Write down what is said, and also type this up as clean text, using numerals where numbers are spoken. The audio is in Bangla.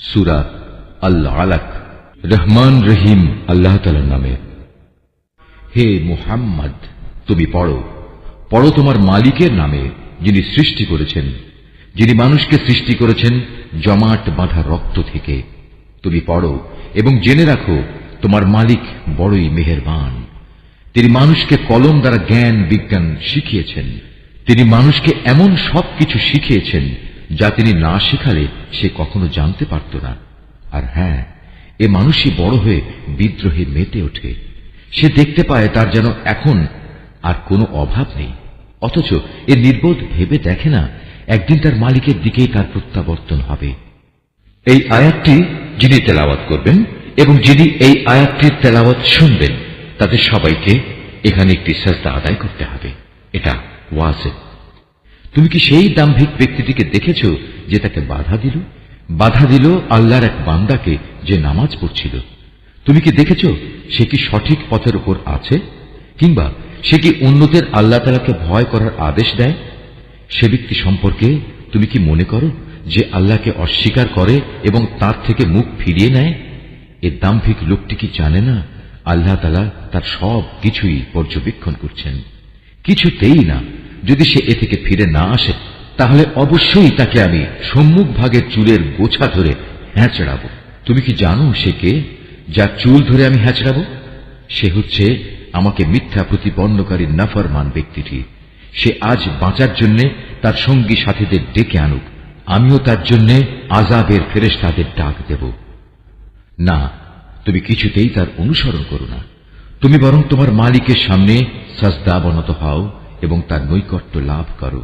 সূরা আল আলাক। রহমান রহিম আল্লাহ তাআলার নামে। হে মুহাম্মদ, তুমি পড়ো পড়ো তোমার মালিকের নামে, যিনি সৃষ্টি করেছেন, যিনি মানুষকে সৃষ্টি করেছেন জমাট বাঁধা রক্ত থেকে। তুমি পড়ো এবং জেনে রাখো তোমার মালিক বড়ই মেহেরবান। তিনি মানুষকে কলম দ্বারা জ্ঞান বিজ্ঞান শিখিয়েছেন। তিনি মানুষকে এমন সবকিছু শিখিয়েছেন যা তিনি না শেখালে সে কখনো জানতে পারত না। আর হ্যাঁ, এ মানুষই বড় হয়ে বিদ্রোহে মেতে ওঠে। সে দেখতে পায় তার যেন এখন আর কোনো অভাব নেই, অথচ এ নির্বোধ ভেবে দেখে না একদিন তার মালিকের দিকেই তার প্রত্যাবর্তন হবে। এই আয়াতটি যিনি তেলাওয়াত করবেন এবং যিনি এই আয়াতটির তেলাওয়াত শুনবেন, তাদের সবাইকে এখানে একটি সাজদা আদায় করতে হবে। এটা ওয়াজিব। তুমি কি সেই দাম্ভিক ব্যক্তিটিকে দেখেছ যে তাকে বাধা দিল আল্লাহর এক বান্দাকে যে নামাজ পড়ছিল? তুমি কি দেখেছ সে কি সঠিক পথের উপর আছে, কিংবা সে কি অন্যদের আল্লাহ তাআলাকে ভয় করার আদেশ দেয়? সে ব্যক্তি সম্পর্কে তুমি কি মনে করো যে আল্লাহকে অস্বীকার করে এবং তার থেকে মুখ ফিরিয়ে নেয়? এ দাম্ভিক লোকটি কি জানে না আল্লাহ তাআলা তার সব কিছুই পর্যবেক্ষণ করছেন? কিছুতেই না। যদি সে এ থেকে ফিরে না আসে, তাহলে অবশ্যই তাকে আমি সম্মুখ ভাগের চুলের গোছা ধরে হ্যাঁচড়াবো। তুমি কি জানো সে কে, যার চুল ধরে আমি হ্যাঁচড়াবো? সে হচ্ছে আমাকে মিথ্যা প্রতিপন্নকারী নাফরমান ব্যক্তিটি। সে আজ বাঁচার জন্য তার সঙ্গী সাথীদের ডেকে আনুক, আমিও তার জন্য আযাবের ফেরেশতাদের ডাক দেব। না, তুমি কিছুতেই তার অনুসরণ করো না। তুমি বরং তোমার মালিকের সামনে সাজদা অবনত হও এবং তার নৈকট্য লাভ করো।